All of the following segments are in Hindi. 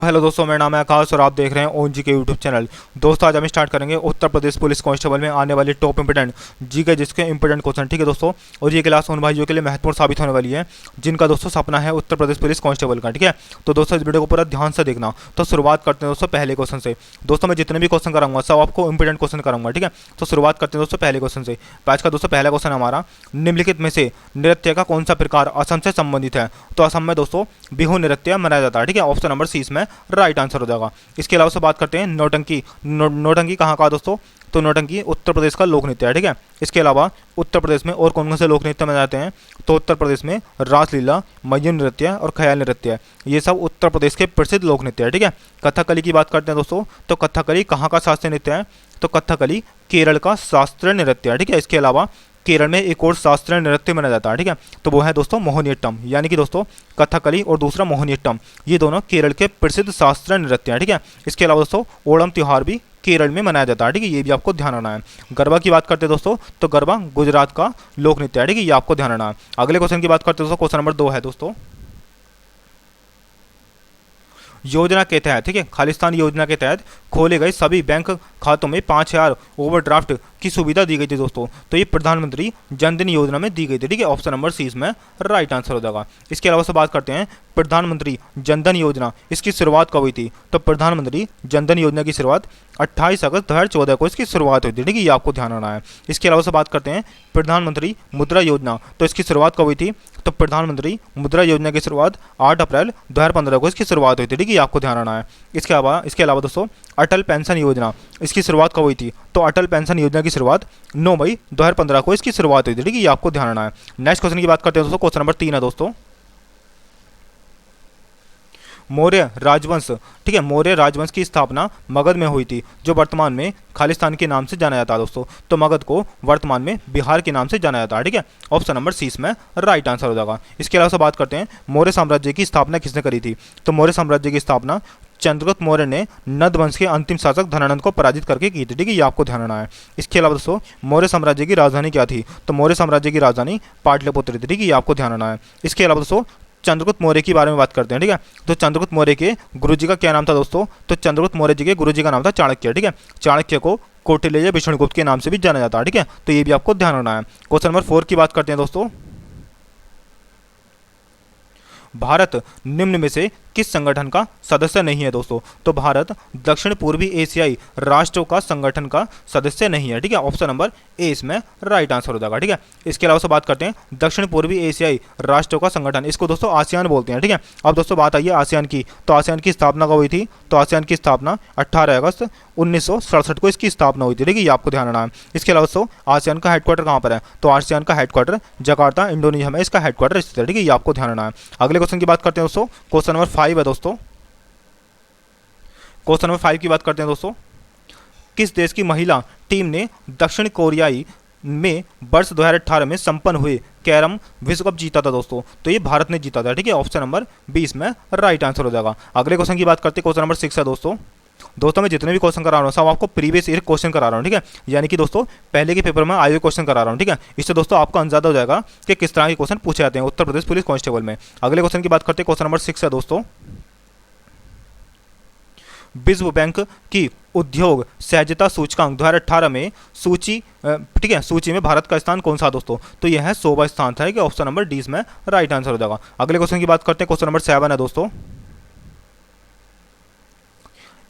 हेलो दोस्तों, मेरा नाम है आकाश और आप देख रहे हैं ओन जी के यूट्यूब चैनल। दोस्तों, आज हम स्टार्ट करेंगे उत्तर प्रदेश पुलिस कांस्टेबल में आने वाले टॉप इंपोर्टेंट जी के जिसके इंपोर्टेंट क्वेश्चन। ठीक है दोस्तों, और ये क्लास उन भाइयों के लिए महत्वपूर्ण साबित होने वाली है जिनका दोस्तों सपना है उत्तर प्रदेश पुलिस कांस्टेबल का। ठीक है, तो दोस्तों इस वीडियो को पूरा ध्यान से देखना। तो शुरुआत करते हैं दोस्तों पहले क्वेश्चन से। दोस्तों मैं जितने भी क्वेश्चन कराऊंगा सब आपको इंपोर्टेंट क्वेश्चन कराऊंगा। ठीक है, तो शुरुआत करते हैं दोस्तों पहले क्वेश्चन से। आज का दोस्तों पहला क्वेश्चन हमारा, निम्नलिखित में से नृत्य का कौन सा प्रकार असम से संबंधित है? तो असम में दोस्तों बिहू नृत्य मनाया जाता है। ठीक है, ऑप्शन नंबर सी इसमें राइट आंसर हो जाएगा। इसके अलावा से बात करते हैं नौटंकी। नौटंकी कहाँ का दोस्तों? तो नौटंकी उत्तर प्रदेश का लोक नृत्य है। ठीक है, इसके अलावा उत्तर प्रदेश में और कौन कौन से लोक नृत्य मनाए जाते हैं? तो उत्तर प्रदेश में रासलीला, मयूर नृत्य और ख्याल नृत्य है। ये सब उत्तर प्रदेश के प्रसिद्ध लोक नृत्य है। ठीक है, कथकली की बात करते हैं दोस्तों, तो कथकली कहाँ का शास्त्रीय नृत्य है? तो कथकली केरल का शास्त्रीय नृत्य है। ठीक है, इसके अलावा केरल में एक और शास्त्रीय नृत्य मनाया जाता है। ठीक है, तो वो है दोस्तों मोहिनीअट्टम, यानी कि दोस्तों कथकली और दूसरा मोहिनीअट्टम, ये दोनों केरल के प्रसिद्ध शास्त्रीय नृत्य हैं। ठीक है, इसके अलावा दोस्तों ओणम त्यौहार भी केरल में मनाया जाता है। ठीक है, ये भी आपको ध्यान रखना है। गरबा की बात करते हैं दोस्तों, तो गरबा गुजरात का लोक नृत्य है। ठीक है, ये आपको ध्यान रखना है। अगले क्वेश्चन की बात करते हैं दोस्तों, क्वेश्चन नंबर 2 है दोस्तों, योजना के तहत, ठीक है, खालिस्तान योजना के तहत खोले गए सभी बैंक खातों में 5,000 ओवरड्राफ्ट की सुविधा दी गई थी दोस्तों। तो ये प्रधानमंत्री जनधन योजना में दी गई थी। ठीक है, ऑप्शन नंबर सी इसमें राइट आंसर हो जाएगा। इसके अलावा से बात करते हैं प्रधानमंत्री जनधन योजना, इसकी शुरुआत कब हुई थी? तो प्रधानमंत्री जनधन योजना की शुरुआत 28 अगस्त 2014 को इसकी शुरुआत हुई थी। ठीक है, ये आपको ध्यान रखना है। इसके अलावा से बात करते हैं प्रधानमंत्री मुद्रा योजना, तो इसकी शुरुआत कब हुई थी? तो प्रधानमंत्री मुद्रा योजना की शुरुआत 8 अप्रैल 2015 को इसकी शुरुआत हुई थी। ठीक है, ये आपको ध्यान रखना है। इसके अलावा दोस्तों अटल पेंशन योजना, इसकी शुरुआत कब हुई थी? तो अटल पेंशन योजना की शुरुआत 9 मई 2015 को इसकी शुरुआत हुई थी। ठीक है, ये आपको ध्यान रखना है। नेक्स्ट क्वेश्चन की बात करते हैं दोस्तों, क्वेश्चन नंबर 3 है दोस्तों, मौर्य राजवंश। ठीक है, मौर्य राजवंश की स्थापना मगध में हुई थी, जो वर्तमान में खालिस्तान के नाम से जाना जाता है दोस्तों। तो मगध को वर्तमान में बिहार के नाम से जाना जाता है। ठीक है, ऑप्शन नंबर सी इसमें राइट आंसर हो जाएगा। इसके अलावा से बात करते हैं मौर्य साम्राज्य की स्थापना किसने करी थी? तो मौर्य साम्राज्य की स्थापना चंद्रगुप्त मौर्य ने नंद वंश के अंतिम शासक धनानंद को पराजित करके की थी। ठीक है, ये आपको ध्यान रखना है। इसके अलावा दोस्तों मौर्य साम्राज्य की राजधानी क्या थी? तो मौर्य साम्राज्य की राजधानी पाटलिपुत्र थी। ठीक है, ये आपको ध्यान रखना है। इसके अलावा दोस्तों चंद्रगुप्त मौर्य के बारे में बात करते हैं। ठीक है, तो चंद्रगुप्त मौर्य के गुरुजी का क्या नाम था दोस्तों? तो चंद्रगुप्त मौर्य जी के गुरुजी का नाम था चाणक्य। ठीक है, चाणक्य को कौटिल्य या विष्णुगुप्त के नाम से भी जाना जाता है। ठीक है, तो ये भी आपको ध्यान रखना है। क्वेश्चन नंबर 4 की बात करते हैं दोस्तों, भारत निम्न में से किस संगठन का सदस्य नहीं है दोस्तों? तो भारत दक्षिण पूर्वी एशियाई राष्ट्रों का संगठन का सदस्य नहीं है। ठीक है, ऑप्शन नंबर ए इसमें राइट आंसर हो जाएगा। ठीक है, इसके अलावा से बात करते हैं दक्षिण पूर्वी एशियाई राष्ट्रों का संगठन, इसको दोस्तों आसियान बोलते हैं। ठीक है, अब दोस्तों बात आई है आसियान की, तो आसियान की स्थापना कब हुई थी? तो आसियान की स्थापना 18 अगस्त 1967 को इसकी स्थापना हुई थी। ठीक है, ये आपको ध्यान रखना है। इसके अलावा दोस्तों आसियान का हेडक्वार्टर कहाँ पर है? तो आसियान का हेडक्वार्टर जकार्ता इंडोनेशिया में इसका हेडक्वार्टर स्थित है। ठीक है, ये आपको ध्यान रखना है। अगले क्वेश्चन की बात करते हैं दोस्तों, क्वेश्चन नंबर 5 है दोस्तों। क्वेश्चन नंबर 5 की बात करते हैं दोस्तों, किस देश की महिला टीम ने दक्षिण कोरियाई में वर्ष 2018 में संपन्न हुए कैरम विश्व कप जीता था दोस्तों? तो ये भारत ने जीता था। ठीक है, ऑप्शन नंबर 20 में राइट आंसर हो जाएगा। अगले क्वेश्चन की बात करते हैं, क्वेश्चन नंबर 6 है दोस्तों। दोस्तों मैं जितने भी क्वेश्चन करा रहा हूँ सब आपको प्रीवियस ईयर क्वेश्चन करा रहा हूँ। ठीक है, यानी कि दोस्तों पहले के पेपर में आए हुए क्वेश्चन करा रहा हूँ। ठीक है, इससे दोस्तों आपको अंदाजा हो जाएगा कि किस तरह के क्वेश्चन पूछे जाते हैं उत्तर प्रदेश पुलिस कांस्टेबल में। अगले क्वेश्चन की बात करते हैं, क्वेश्चन नंबर 6 है दोस्तों, विश्व बैंक की उद्योग सहजता सूचकांक 2018 में ठीक है सूची में भारत का स्थान कौन सा दोस्तों? तो यह है 100वां स्थान था। कि ऑप्शन नंबर डी में राइट आंसर हो जाएगा। अगले क्वेश्चन की बात करते हैं, क्वेश्चन नंबर 7 है दोस्तों,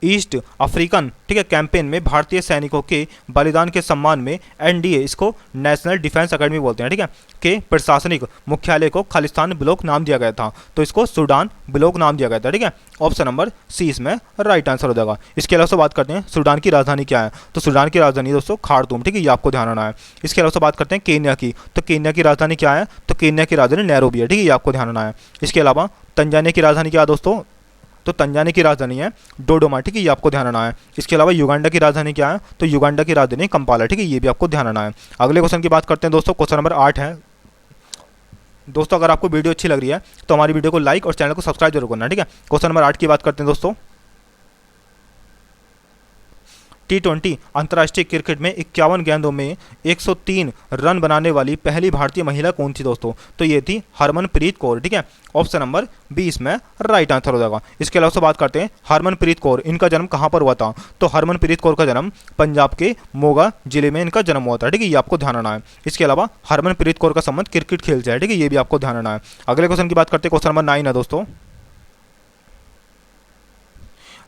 ईस्ट अफ्रीकन ठीक है कैंपेन में भारतीय सैनिकों के बलिदान के सम्मान में एनडीए, इसको नेशनल डिफेंस एकेडमी बोलते हैं, ठीक है, के प्रशासनिक मुख्यालय को खालिस्तान ब्लॉक नाम दिया गया था। तो इसको सूडान ब्लॉक नाम दिया गया था। ठीक है, ऑप्शन नंबर सी इसमें राइट आंसर हो जाएगा। इसके अलावा बात करते हैं सूडान की राजधानी क्या है? तो सूडान की राजधानी दोस्तों खार्तूम। ठीक है, ये आपको ध्यान रखना है। इसके अलावा बात करते हैं केन्या की, तो केन्या की राजधानी क्या है? तो केन्या की राजधानी नैरोबी है। ठीक है, ये आपको ध्यान रखना है। इसके अलावा तंजानिया की राजधानी क्या है दोस्तों? तो तंजानिया की राजधानी है डोडोमा। ठीक है, ये आपको ध्यान रखना है। इसके अलावा युगांडा की राजधानी क्या है? तो युगांडा की राजधानी कंपाला। ठीक है, ये भी आपको ध्यान रखना है। अगले क्वेश्चन की बात करते हैं दोस्तों, क्वेश्चन नंबर 8 है दोस्तों। अगर आपको वीडियो अच्छी लग रही है तो हमारी वीडियो को लाइक और चैनल को सब्सक्राइब जरूर करना। ठीक है, क्वेश्चन नंबर 8 की बात करते हैं दोस्तों। T20 अंतर्राष्ट्रीय क्रिकेट में 51 गेंदों में 103 रन बनाने वाली पहली भारतीय महिला कौन थी दोस्तों? तो ये थी हरमनप्रीत कौर। ठीक है, ऑप्शन नंबर 20 में राइट आंसर हो जाएगा। इसके अलावा बात करते हैं हरमनप्रीत कौर, इनका जन्म कहाँ पर हुआ था? तो हरमनप्रीत कौर का जन्म पंजाब के मोगा जिले में इनका जन्म हुआ था। ठीक है, ये आपको ध्यान रखना है। इसके अलावा हरमनप्रीत कौर का संबंध क्रिकेट खेल से है। ठीक है, ये भी आपको ध्यान रखना है। अगले क्वेश्चन की बात करते हैं, क्वेश्चन नंबर 9 है दोस्तों।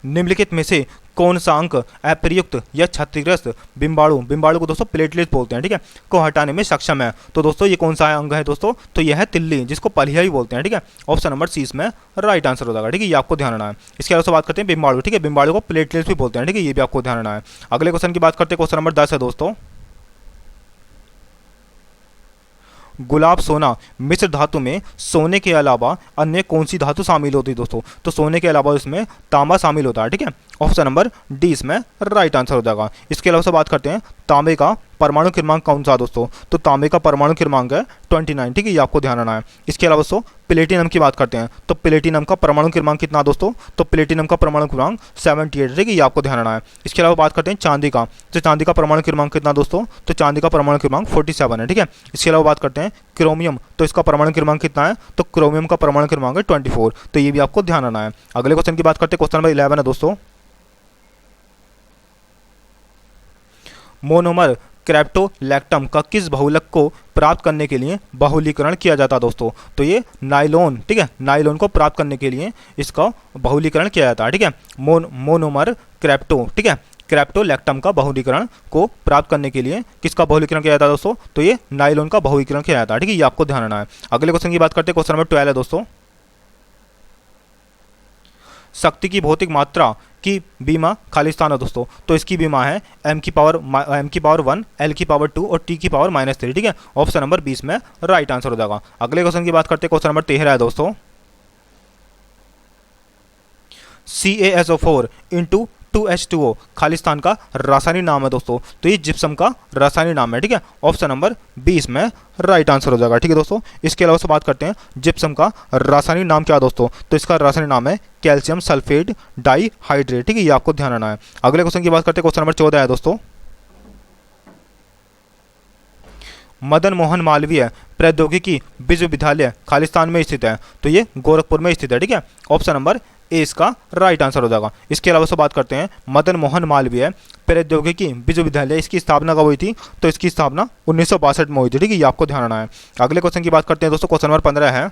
निम्नलिखित में से कौन सा अंग अप्रयुक्त या क्षतिग्रस्त बिम्बाणु को दोस्तों प्लेटलेट बोलते हैं, ठीक है, को हटाने में सक्षम है? तो दोस्तों ये कौन सा अंग है दोस्तों? तो यह है तिल्ली, जिसको पलिया भी बोलते हैं। ठीक है, ऑप्शन नंबर 30 में राइट आंसर हो जाएगा। ठीक है, ये आपको ध्यान रखना है। इसके अलावा बात करते हैं बिम्बाणु। ठीक है, बिम्बाणु को प्लेटलेट्स भी बोलते हैं। ठीक है, ये भी आपको ध्यान रखना है। अगले क्वेश्चन की बात करते हैं, क्वेश्चन नंबर 10 है दोस्तों। गुलाब सोना मिश्र धातु में सोने के अलावा अन्य कौन सी धातु शामिल होती है दोस्तों? तो सोने के अलावा इसमें तांबा शामिल होता है। ठीक है, ऑप्शन नंबर 20 में राइट आंसर हो जाएगा। इसके अलावा बात करते हैं तांबे का परमाणु क्रमांक कौन सा दोस्तों? तो तांबे का परमाणु क्रमांक है 29। ठीक है, ये आपको ध्यान रखना है। इसके अलावा दोस्तों प्लेटिनम की बात करते हैं, तो प्लेटिनम का परमाणु क्रमांक कितना दोस्तों? तो प्लेटिनम का परमाणु क्रमांक 78। ठीक है, ये आपको ध्यान रखना है। इसके अलावा बात करते हैं चांदी का, तो चांदी का परमाणु क्रमांक कितना दोस्तों? तो चांदी का परमाणु क्रमांक 47 है। ठीक है, इसके अलावा बात करते हैं क्रोमियम, तो इसका परमाणु क्रमांक कितना है? तो क्रोमियम का परमाणु क्रमांक है 24। तो ये भी आपको ध्यान रखना है। अगले क्वेश्चन की बात करते हैं, क्वेश्चन नंबर 11 है दोस्तों। मोनोमर क्रेप्टोलैक्टम का किस बहुलक को प्राप्त करने के लिए बहुलीकरण किया जाता है दोस्तों? तो ये नाइलॉन। ठीक है, नाइलॉन को प्राप्त करने के लिए इसका बहुलीकरण किया जाता है। ठीक है, मोनोमर ठीक है, क्रेप्टोलैक्टम का बहुलीकरण को प्राप्त करने के लिए किसका बहुलीकरण किया जाता है दोस्तों? तो ये नाइलॉन का बहुलीकरण किया जाता है। ठीक है, ये आपको ध्यान रखना है। अगले क्वेश्चन की बात करते हैं, क्वेश्चन नंबर 12 है दोस्तों। शक्ति की भौतिक मात्रा की बीमा खालिस्तान है दोस्तों। तो इसकी बीमा है m की पावर 1, l की पावर 2 और t की पावर -3। ठीक है, ऑप्शन नंबर 20 में राइट आंसर हो जाएगा। अगले क्वेश्चन की बात करते हैं, क्वेश्चन नंबर 13 है दोस्तों। CaSO4 इंटू 2H2O खालिस्तान का रासायनिक नाम है दोस्तों। तो ये जिप्सम का रासायनिक नाम है। ठीक है, ऑप्शन नंबर 20 में राइट आंसर हो जाएगा। ठीक है दोस्तों, इसके अलावा से बात करते हैं जिप्सम का रासायनिक नाम क्या है दोस्तों? तो इसका रासायनिक नाम है कैल्शियम सल्फेट डाइहाइड्रेट। ठीक है, ये आपको ध्यान रखना है। अगले क्वेश्चन की बात करते हैं, क्वेश्चन नंबर 14 है दोस्तों। मदन मोहन मालवीय प्रौद्योगिकी विश्वविद्यालय खालिस्तान में स्थित है? तो ये गोरखपुर में स्थित है। ठीक है, ऑप्शन नंबर ए इसका राइट आंसर हो जाएगा। इसके अलावा से बात करते हैं मदन मोहन मालवीय प्रौद्योगिकी विश्वविद्यालय, इसकी स्थापना कब हुई थी? तो इसकी स्थापना 1962 में हुई थी। ठीक है, ये आपको ध्यान रखना है। अगले क्वेश्चन की बात करते हैं दोस्तों, क्वेश्चन नंबर 15 है।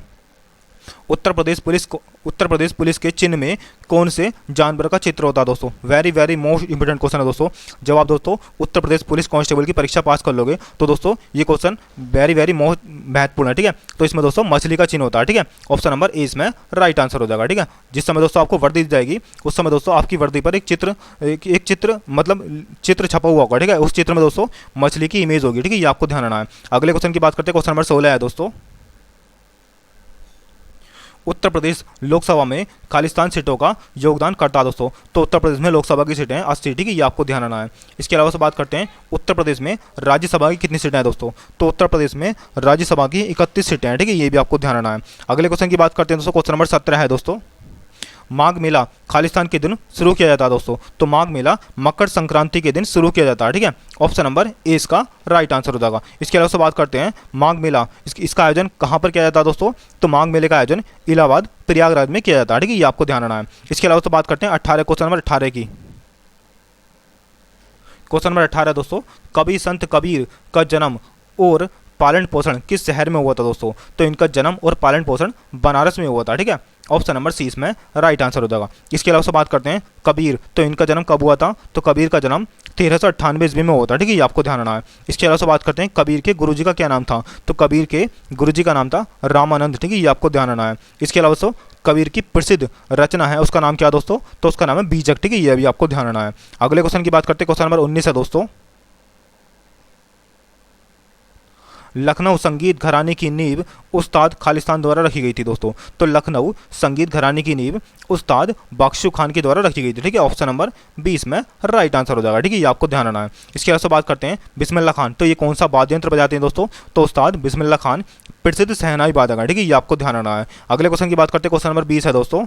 उत्तर प्रदेश पुलिस के चिन्ह में कौन से जानवर का चित्र होता है दोस्तों? वेरी मोस्ट इंपोर्टेंट क्वेश्चन है दोस्तों। जब आप दोस्तों उत्तर प्रदेश पुलिस कांस्टेबल की परीक्षा पास कर लोगे तो दोस्तों ये क्वेश्चन वेरी मोस्ट महत्वपूर्ण है। ठीक है, तो इसमें दोस्तों मछली का चिन्ह होता है। ठीक है, ऑप्शन नंबर ए इसमें राइट आंसर हो जाएगा। ठीक है, जिस समय दोस्तों आपको वर्दी दी जाएगी उस समय दोस्तों आपकी वर्दी पर एक चित्र मतलब चित्र छपा हुआ होगा। ठीक है, उस चित्र में दोस्तों मछली की इमेज होगी। ठीक है, ये आपको ध्यान रखना है। अगले क्वेश्चन की बात करते हैं, क्वेश्चन नंबर 16 है दोस्तों। उत्तर प्रदेश लोकसभा में खालिस्तान सीटों का योगदान करता है दोस्तों। तो उत्तर प्रदेश में लोकसभा की सीटें 80। ठीक है, ये आपको ध्यान रखना है। इसके अलावा से बात करते हैं उत्तर प्रदेश में राज्यसभा की कितनी सीटें हैं दोस्तों? तो उत्तर प्रदेश में राज्यसभा की 31 सीटें हैं। ठीक है, ये भी आपको ध्यान रखना है। अगले क्वेश्चन की बात करते हैं दोस्तों, क्वेश्चन नंबर 17 है दोस्तों। माघ मेला खालिस्तान के दिन शुरू किया जाता है दोस्तों। तो माघ मेला मकर संक्रांति के दिन शुरू किया जाता है। ठीक है, ऑप्शन नंबर ए इसका राइट आंसर हो जाएगा। इसके अलावा से बात करते हैं माघ मेला इसका आयोजन कहाँ पर किया जाता है दोस्तों? तो माघ मेले का आयोजन इलाहाबाद प्रयागराज में किया जाता है। ठीक है, ये आपको ध्यान रखना है। इसके अलावा से बात करते हैं क्वेश्चन नंबर 18 की। क्वेश्चन नंबर 18 दोस्तों, कवि संत कबीर का जन्म और पालन पोषण किस शहर में हुआ था दोस्तों? तो इनका जन्म और पालन पोषण बनारस में हुआ था। ठीक है, ऑप्शन नंबर सी इसमें राइट आंसर हो जाएगा। इसके अलावा से बात करते हैं कबीर, तो इनका जन्म कब हुआ था? तो कबीर का जन्म 1398 ईस्वी में हुआ था। ठीक है, ये आपको ध्यान रखना है। इसके अलावा से बात करते हैं कबीर के गुरुजी का क्या नाम था? तो कबीर के गुरुजी का नाम था रामानंद। ठीक है, ये आपको ध्यान रखना है। इसके अलावा से कबीर की प्रसिद्ध रचना है उसका नाम क्या दोस्तों? तो उसका नाम है बीजक। ठीक है, ये भी आपको ध्यान रखना है। अगले क्वेश्चन की बात करते हैं, क्वेश्चन नंबर 19 है दोस्तों। लखनऊ संगीत घराने की नींव उस्ताद खालिस्तान द्वारा रखी गई थी दोस्तों। तो लखनऊ संगीत घराने की नींव उस्ताद बख्शू खान के द्वारा रखी गई थी। ठीक है, ऑप्शन नंबर 20 में राइट आंसर हो जाएगा। ठीक है, ये आपको ध्यान रखना है। इसके अलावा बात करते हैं बिस्मिल्लाह खान, तो ये कौन सा वाद्य यंत्र बजाते हैं दोस्तों? तो उस्ताद बिस्मिल्लाह खान प्रसिद्ध शहनाई वादक है। ठीक है, ये आपको ध्यान रखना है। अगले क्वेश्चन की बात करते हैं, क्वेश्चन नंबर 20 है दोस्तों।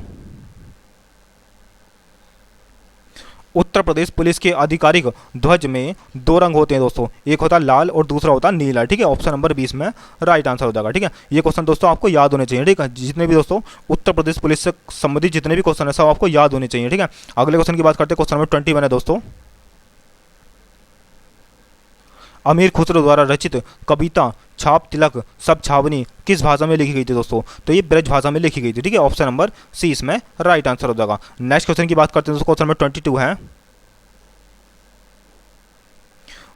उत्तर प्रदेश पुलिस के आधिकारिक ध्वज में दो रंग होते हैं दोस्तों, एक होता है लाल और दूसरा होता है नीला, ठीक है। ऑप्शन नंबर 20 में राइट आंसर हो जाएगा, ठीक है। ये क्वेश्चन दोस्तों आपको याद होने चाहिए, ठीक है। जितने भी दोस्तों उत्तर प्रदेश पुलिस से संबंधित जितने भी क्वेश्चन है सब आपको याद होने चाहिए, ठीक है। अगले क्वेश्चन की बात करते हैं, क्वेश्चन नंबर 21 है दोस्तों। अमीर खुसरो द्वारा रचित कविता छाप तिलक सब छावनी किस भाषा में लिखी गई थी दोस्तों? तो ये ब्रज भाषा में लिखी गई थी, ठीक है। ऑप्शन नंबर सी इसमें राइट आंसर हो जाएगा। नेक्स्ट क्वेश्चन की बात करते हैं दोस्तों, क्वेश्चन नंबर 22 है।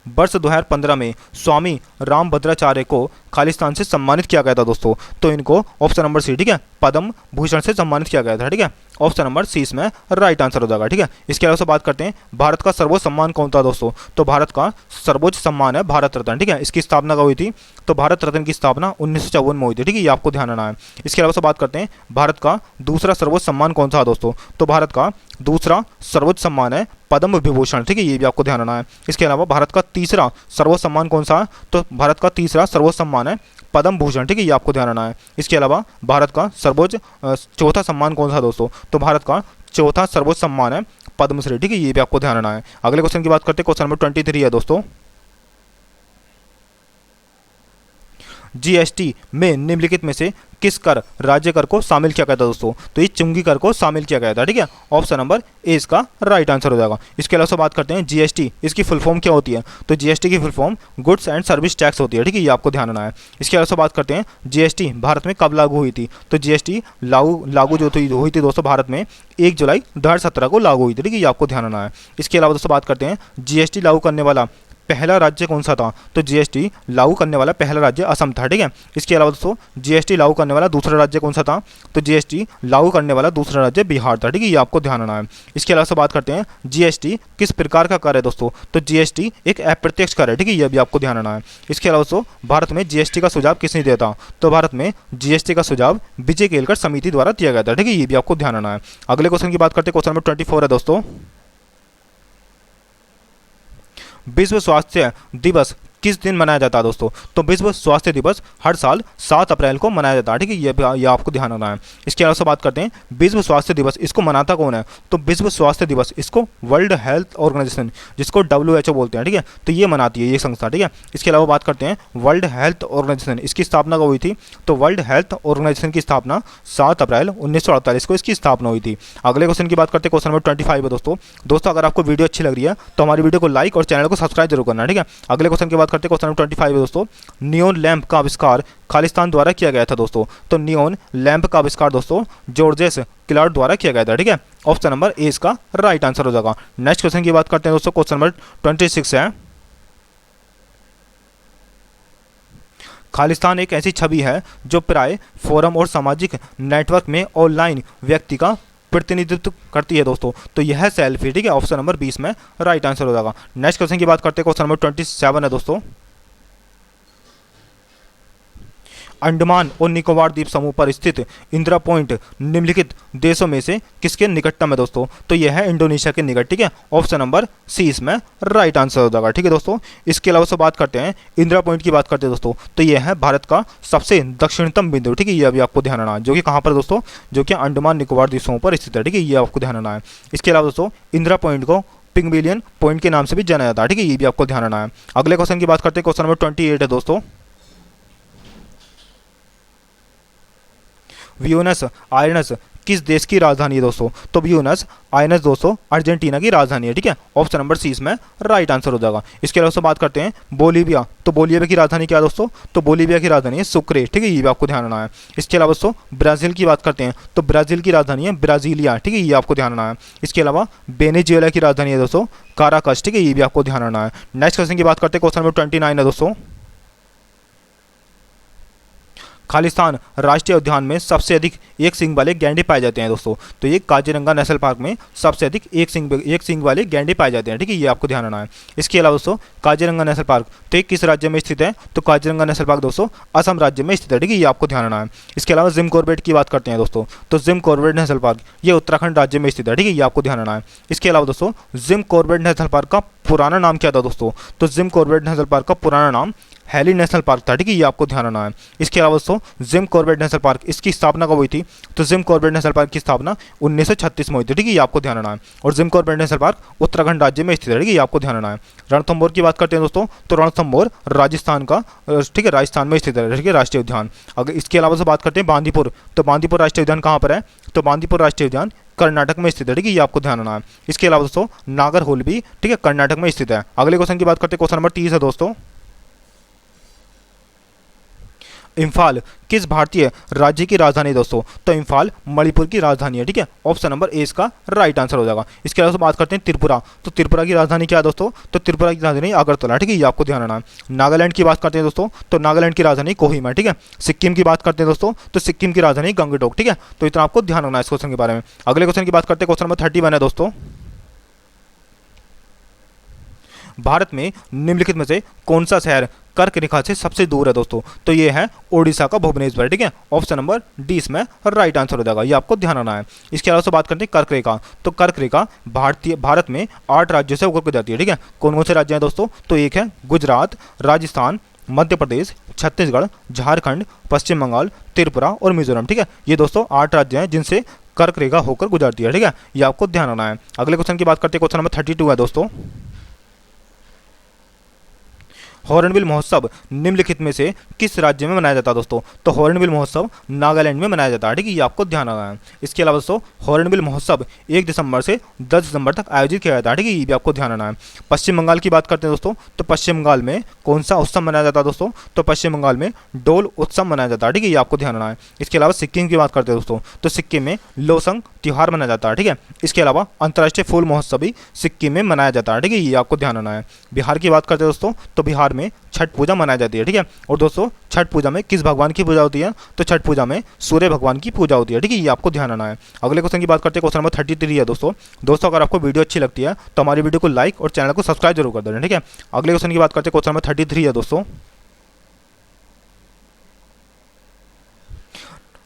वर्ष 2015 में स्वामी रामभद्राचार्य को खालिस्तान से सम्मानित किया गया था दोस्तों। तो इनको ऑप्शन नंबर सी, ठीक है, पद्म भूषण से सम्मानित किया गया था, ठीक है। ऑप्शन नंबर सी इसमें राइट आंसर हो जाएगा, ठीक है। इसके अलावा बात करते हैं भारत का सर्वोच्च सम्मान कौन था दोस्तों? तो भारत का सर्वोच्च सम्मान है भारत रत्न, ठीक है। इसकी स्थापना कब हुई थी? तो भारत रत्न की स्थापना 1954 में हुई थी, ठीक है। ये आपको ध्यान रखना है। इसके अलावा बात करते हैं भारत का दूसरा सर्वोच्च सम्मान कौन सा दोस्तों? तो भारत का दूसरा सर्वोच्च सम्मान है पद्म विभूषण, ठीक है। ये भी आपको ध्यान रखना है। इसके अलावा भारत का तीसरा सर्वोच्च सम्मान कौन सा है? तो भारत का तीसरा सर्वोच्च सम्मान है पद्म भूषण, ठीक है। ये आपको ध्यान रखना है। इसके अलावा भारत का सर्वोच्च चौथा सम्मान कौन सा दोस्तों? तो भारत का चौथा सर्वोच्च सम्मान है पद्मश्री, ठीक है। ये भी आपको ध्यान रखना है। अगले क्वेश्चन की बात करते हैं, क्वेश्चन नंबर 23 है दोस्तों। जीएसटी में निम्नलिखित में से किस कर राज्य कर को शामिल किया गया था दोस्तों? तो ये चुंगी कर को शामिल किया गया था, ठीक है। ऑप्शन नंबर ए इसका राइट आंसर हो जाएगा। इसके अलावा बात करते हैं जीएसटी, इसकी फुल फॉर्म क्या होती है? तो जीएसटी की full form goods and service tax होती है, ठीक है। ये आपको ध्यान रखना है। इसके अलावा बात करते हैं जीएसटी भारत में कब लागू हुई थी? तो जीएसटी लागू जो हुई थी दोस्तों भारत में 1 जुलाई 2017 को लागू हुई थी, ठीक है। ये आपको ध्यान रखना है। इसके अलावा दोस्तों बात करते हैं जीएसटी लागू करने वाला पहला राज्य कौन सा था? तो जीएसटी लागू करने वाला पहला राज्य असम था, ठीक है। इसके अलावा दोस्तों जीएसटी लागू करने वाला दूसरा राज्य कौन सा था? तो जीएसटी लागू करने वाला दूसरा राज्य बिहार था, ठीक है। ये आपको ध्यान रखना है। इसके अलावा बात करते हैं जीएसटी किस प्रकार का कर है दोस्तों? तो जीएसटी एक अप्रत्यक्ष कर है, ठीक है। ये भी आपको ध्यान रखना है। इसके अलावा दोस्तों भारत में जीएसटी का सुझाव किसने दिया था? तो भारत में जीएसटी का सुझाव विजय केलकर समिति द्वारा दिया गया था, ठीक है। ये भी आपको ध्यान रखना है। अगले क्वेश्चन की बात करते हैं, क्वेश्चन नंबर 24 है दोस्तों। विश्व स्वास्थ्य दिवस किस दिन मनाया जाता है दोस्तों? तो विश्व स्वास्थ्य दिवस हर साल 7 अप्रैल को मनाया जाता है, ठीक है। ये आपको ध्यान रखना है। इसके अलावा बात करते हैं विश्व स्वास्थ्य दिवस, इसको मनाता कौन है? तो विश्व स्वास्थ्य दिवस इसको वर्ल्ड हेल्थ ऑर्गेनाइजेशन, जिसको WHO बोलते हैं, ठीक है। तो ये मनाती है ये संस्था, ठीक है। इसके अलावा बात करते हैं वर्ल्ड हेल्थ ऑर्गेनाइजेशन, इसकी स्थापना कब हुई थी? तो वर्ल्ड हेल्थ ऑर्गेनाइजेशन की स्थापना 7 अप्रैल 1948 को इसकी स्थापना हुई थी। अगले क्वेश्चन की बात करते हैं, क्वेश्चन नंबर 25 है दोस्तों। अगर आपको वीडियो अच्छी लग रही है तो हमारी वीडियो को लाइक और चैनल को सब्सक्राइब जरूर करना, ठीक है। अगले क्वेश्चन की बात करते हैं, क्वेश्चन नंबर 25 है दोस्तों। नियोन लैंप का आविष्कार खालिस्तान द्वारा किया गया था दोस्तों। तो नियोन लैंप का आविष्कार दोस्तों जॉर्जेस क्लार्क द्वारा किया गया था, ठीक है। ऑप्शन नंबर ए इसका राइट आंसर हो जाएगा। नेक्स्ट क्वेश्चन की बात करते हैं दोस्तों, क्वेश्चन नंबर 26 है। खालिस्तान एक ऐसी छवि है जो प्राय फोरम और सामाजिक नेटवर्क में ऑनलाइन व्यक्ति का प्रतिनिधित्व करती है दोस्तों। तो यह सेल्फी, ठीक है। ऑप्शन नंबर 20 में राइट आंसर हो जाएगा। नेक्स्ट क्वेश्चन की बात करते हैं, क्वेश्चन नंबर 27 है दोस्तों। अंडमान और निकोबार द्वीप समूह पर स्थित इंदिरा पॉइंट निम्नलिखित देशों में से किसके निकटतम है दोस्तों? तो यह है इंडोनेशिया के निकट, ठीक है। ऑप्शन नंबर सी इसमें राइट आंसर हो जाएगा, ठीक है दोस्तों। इसके अलावा बात करते हैं इंदिरा पॉइंट की बात करते हैं दोस्तों। तो यह है भारत का सबसे दक्षिणतम बिंदु, ठीक है। ये अभी आपको ध्यान रखना है, जो कि कहाँ पर दोस्तों? जो कि अंडमान निकोबार द्वीप समूह पर स्थित है, ठीक है। ये आपको ध्यान रखना है। इसके अलावा दोस्तों इंदिरा पॉइंट को पिग्मलियन पॉइंट के नाम से भी जाना जाता है, ठीक है। ये भी आपको ध्यान रखना है। अगले क्वेश्चन की बात करते हैं, क्वेश्चन नंबर 28 है दोस्तों। ब्यूनस आयरस किस देश की राजधानी है दोस्तों? तो ब्यूनस आयरस दोस्तों अर्जेंटीना की राजधानी है, ठीक है। ऑप्शन नंबर सी इसमें राइट आंसर हो जाएगा। इसके अलावा बात करते हैं बोलीविया। तो बोलीविया की राजधानी क्या है दोस्तों? तो बोलीविया की राजधानी है सुक्रे, ठीक है। ये भी आपको ध्यान रखना है। इसके अलावा दोस्तों ब्राजील की बात करते हैं। तो ब्राजील की राजधानी है ब्राजीलिया, ठीक है। ये आपको ध्यान रखना है। इसके अलावा वेनेजुएला की राजधानी है दोस्तों काराकस, ठीक है। ये भी आपको ध्यान रखना है। नेक्स्ट क्वेश्चन की बात करते हैं, क्वेश्चन नंबर 29 है दोस्तों। खालिस्तान राष्ट्रीय उद्यान में सबसे अधिक एक सींग वाले गैंडे पाए जाते हैं दोस्तों। तो ये काजीरंगा नेशनल पार्क में सबसे अधिक एक सींग वाले गैंडे पाए जाते हैं, ठीक है। ये आपको ध्यान रखना है। इसके अलावा दोस्तों काजीरंगा नेशनल पार्क तो ये किस राज्य में स्थित है? तो काजीरंगा नेशनल पार्क दोस्तों असम राज्य में स्थित है, ठीक है। ये आपको ध्यान रखना है। इसके अलावा जिम कॉर्बेट की बात करते हैं दोस्तों। तो जिम कॉर्बेट नेशनल पार्क ये उत्तराखंड राज्य में स्थित है, ठीक है। ये आपको ध्यान रखना है। इसके अलावा दोस्तों जिम कॉर्बेट नेशनल पार्क का पुराना नाम क्या था दोस्तों? तो जिम कॉर्बेट नेशनल पार्क का पुराना नाम हैली नेशनल पार्क था, ठीक है, ये आपको ध्यान रखना है। इसके अलावा दोस्तों जिम कॉर्बेट नेशनल पार्क, इसकी स्थापना कब हुई थी? तो जिम कॉर्बेट नेशनल पार्क की स्थापना 1936 में हुई थी, ठीक है, ये आपको ध्यान रखना है। और Jim Corbett national park Uttarakhand राज्य में स्थित है, ठीक है, ये आपको ध्यान रखना है। रणथंभौर की बात करते हैं दोस्तों, तो रणथंभौर राजस्थान का, ठीक है, राजस्थान में स्थित है, ठीक है, राष्ट्रीय उद्यान। अगर इसके अलावा से बात करते हैं बांदीपुर, तो बांदीपुर राष्ट्रीय उद्यान कहाँ पर है? तो बांदीपुर राष्ट्रीय उद्यान कर्नाटक में स्थित है, ठीक है, ये आपको ध्यान रखना है। इसके अलावा दोस्तों नागरहोल भी, ठीक है, कर्नाटक में स्थित है। अगले क्वेश्चन की बात करते हैं, क्वेश्चन नंबर 30 है दोस्तों। इम्फाल किस भारतीय राज्य की राजधानी है दोस्तों? तो इम्फाल मणिपुर की राजधानी है, ठीक है, ऑप्शन नंबर ए इसका राइट आंसर हो जाएगा। इसके अलावा बात करते हैं त्रिपुरा, तो त्रिपुरा की राजधानी क्या है दोस्तों? तो त्रिपुरा की राजधानी अगरतला, ठीक है, ये आपको ध्यान रखना है। नागालैंड की बात करते हैं दोस्तों, तो नागालैंड की राजधानी कोहिमा, ठीक है। सिक्किम की बात करते हैं दोस्तों, तो सिक्किम की राजधानी गंगटोक, ठीक है। तो इतना आपको ध्यान रखना है इस क्वेश्चन के बारे में। अगले क्वेश्चन की बात करते हैं, क्वेश्चन नंबर 31 है दोस्तों। भारत में निम्नलिखित में से कौन सा शहर कर्क रेखा से सबसे दूर है दोस्तों? तो ये है ओडिशा का भुवनेश्वर, ठीक है, ऑप्शन नंबर डी इसमें राइट आंसर हो जाएगा, ये आपको ध्यान रखना है। इसके अलावा से बात करते हैं कर्क रेखा, तो कर्क रेखा भारत में 8 राज्यों से होकर जाती है, ठीक है। कौन कौन से राज्य हैं दोस्तों? तो एक है गुजरात, राजस्थान, मध्य प्रदेश, छत्तीसगढ़, झारखंड, पश्चिम बंगाल, त्रिपुरा और मिजोरम, ठीक है। ये दोस्तों 8 राज्य हैं जिनसे कर्क रेखा होकर गुजरती है, ठीक है, ये आपको ध्यान रखना है। अगले क्वेश्चन की बात करते हैं, क्वेश्चन नंबर 32 है दोस्तों। हॉर्नबिल महोत्सव निम्नलिखित में से किस राज्य में मनाया जाता है दोस्तों? तो हॉर्नबिल महोत्सव नागालैंड में मनाया जाता है, ठीक है, ये आपको ध्यान रखना है। इसके अलावा दोस्तों हॉर्नबिल महोत्सव 1 दिसंबर से 10 दिसंबर तक आयोजित किया जाता है, ठीक है, ये भी आपको ध्यान रखना है। पश्चिम बंगाल की बात करते हैं दोस्तों, तो पश्चिम बंगाल में कौन सा उत्सव मनाया जाता है दोस्तों? तो पश्चिम बंगाल में डोल उत्सव मनाया जाता है, ठीक है, ये आपको ध्यान रखना है। इसके अलावा सिक्किम की बात करते हैं दोस्तों, तो सिक्किम में लोसंग त्योहार मनाया जाता है, ठीक है। इसके अलावा अंतर्राष्ट्रीय फूल महोत्सव भी सिक्किम में मनाया जाता है, ठीक है, ये आपको ध्यान रखना है। बिहार की बात करते हैं दोस्तों, तो बिहार में छठ पूजा मनाई जाती है, ठीक है। और दोस्तों छठ पूजा में किस भगवान की पूजा होती है? तो छठ पूजा में सूर्य भगवान की पूजा होती है, ठीक है, ये आपको ध्यान रखना है। अगले क्वेश्चन की बात करते हैं, क्वेश्चन नंबर 33 है दोस्तों अगर आपको वीडियो अच्छी लगती है तो हमारी वीडियो को लाइक और चैनल को सब्सक्राइब जरूर कर देना, ठीक है। अगले क्वेश्चन की बात करते हैं, क्वेश्चन नंबर 33 है दोस्तों।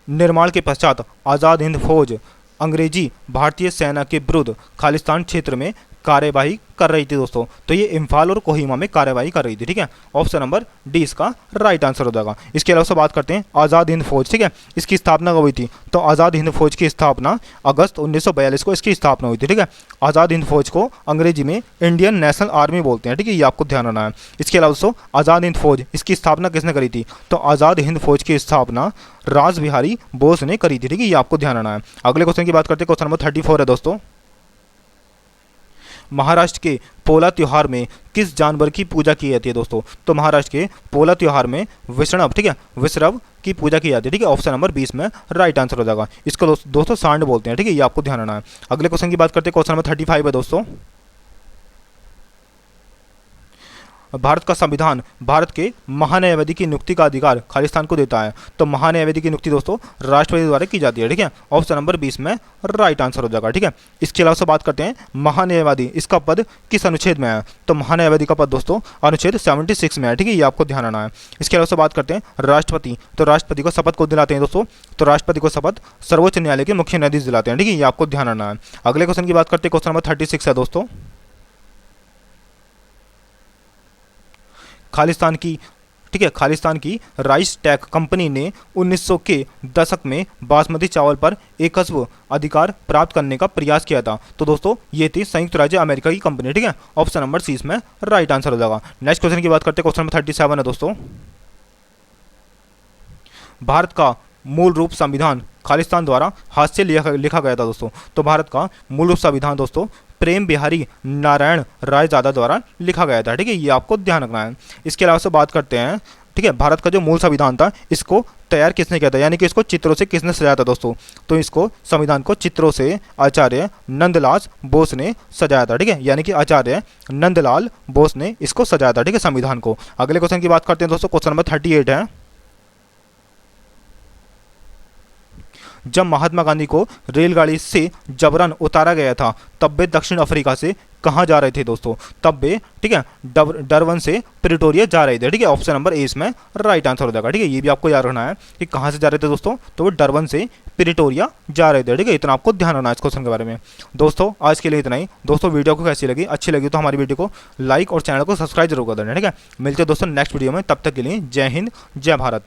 निर्माण के पश्चात आज़ाद हिंद फौज अंग्रेजी भारतीय सेना के विरुद्ध खालिस्तान क्षेत्र में कार्यवाही कर रही थी दोस्तों। तो ये इम्फाल और कोहिमा में कार्यवाही कर रही थी, ठीक है, ऑप्शन नंबर डी इसका राइट आंसर हो जाएगा। इसके अलावा से बात करते हैं आज़ाद हिंद फौज, ठीक है, इसकी स्थापना कब हुई थी? तो आज़ाद हिंद फौज की स्थापना अगस्त 1942 को इसकी स्थापना हुई थी, ठीक है। आज़ाद हिंद फौज को अंग्रेजी में इंडियन नेशनल आर्मी बोलते हैं, ठीक है, ये आपको ध्यान रखना है। इसके अलावा दोस्तों आज़ाद हिंद फौज इसकी स्थापना किसने करी थी? तो आज़ाद हिंद फौज की स्थापना राज बिहारी बोस ने करी थी, ठीक है, ये आपको ध्यान रखना है। अगले क्वेश्चन की बात करते हैं, क्वेश्चन नंबर 34 है दोस्तों। महाराष्ट्र के पोला त्योहार में किस जानवर की पूजा की जाती है दोस्तों? तो महाराष्ट्र के पोला त्योहार में विष्णव, ठीक है, विष्णव की पूजा की जाती है, ठीक है, ऑप्शन नंबर 20 में राइट आंसर हो जाएगा। इसको दोस्तों सांड बोलते हैं, ठीक है, ये आपको ध्यान रखना है। अगले क्वेश्चन की बात करते हैं, क्वेश्चन नंबर 35 है दोस्तों। भारत का संविधान भारत के महान्यायवादी की नियुक्ति का अधिकार खालिस्तान को देता है। तो महान्यायवादी की नियुक्ति दोस्तों राष्ट्रपति द्वारा की जाती है, ठीक है, ऑप्शन नंबर 20 में राइट आंसर हो जाएगा, ठीक है। इसके अलावा से बात करते हैं महान्यायवादी, इसका पद किस अनुच्छेद में है? तो महान्यायवादी का पद दोस्तों अनुच्छेद 76 में है, ठीक है, ये आपको ध्यान रखना है। इसके अलावा से बात करते हैं राष्ट्रपति, तो राष्ट्रपति को शपथ को दिलाते हैं दोस्तों? तो राष्ट्रपति को शपथ सर्वोच्च न्यायालय के मुख्य न्यायाधीश दिलाते हैं, ठीक है, ये आपको ध्यान रखना है। अगले क्वेश्चन की बात करते हैं, क्वेश्चन नंबर 36 है दोस्तों। खालिस्तान की, ठीक है, खालिस्तान की राइस टेक कंपनी ने 1900 के दशक में बासमती चावल पर एकस्व अधिकार प्राप्त करने का प्रयास किया था। तो दोस्तों ये थी संयुक्त राज्य अमेरिका की कंपनी, ठीक है, ऑप्शन नंबर सी में राइट आंसर हो जाएगा। नेक्स्ट क्वेश्चन की बात करते हैं, क्वेश्चन नंबर 37 है दोस्तों। भारत का मूल रूप संविधान खालिस्तान द्वारा हाथ से लिखा गया था दोस्तों। तो भारत का मूल रूप संविधान दोस्तों प्रेम बिहारी नारायण रायजादा द्वारा लिखा गया था, ठीक है, ये आपको ध्यान रखना है। इसके अलावा से बात करते हैं, ठीक है, भारत का जो मूल संविधान था इसको तैयार किसने किया था, यानी कि इसको चित्रों से किसने सजाया था दोस्तों? तो इसको संविधान को चित्रों से आचार्य नंदलाल बोस ने सजाया था, ठीक है, यानी कि आचार्य नंदलाल बोस ने इसको सजाया था, ठीक है, संविधान को। अगले क्वेश्चन की बात करते हैं दोस्तों, क्वेश्चन नंबर 38 है। जब महात्मा गांधी को रेलगाड़ी से जबरन उतारा गया था तब वे दक्षिण अफ्रीका से कहाँ जा रहे थे दोस्तों? तब वे, ठीक है, डरबन से प्रिटोरिया जा रहे थे, ठीक है, ऑप्शन नंबर ए इसमें राइट आंसर हो जाएगा, ठीक है, ये भी आपको याद रखना है कि कहाँ से जा रहे थे दोस्तों? तो वो डरबन से प्रिटोरिया जा रहे थे। ठीक है, इतना आपको ध्यान रखना है इस क्वेश्चन के बारे में। दोस्तों आज के लिए इतना ही। दोस्तों वीडियो को कैसी लगी, अच्छी लगी तो हमारी वीडियो को लाइक और चैनल को सब्सक्राइब जरूर कर देना। ठीक है, मिलते हैं दोस्तों नेक्स्ट वीडियो में, तब तक के लिए जय हिंद जय भारत।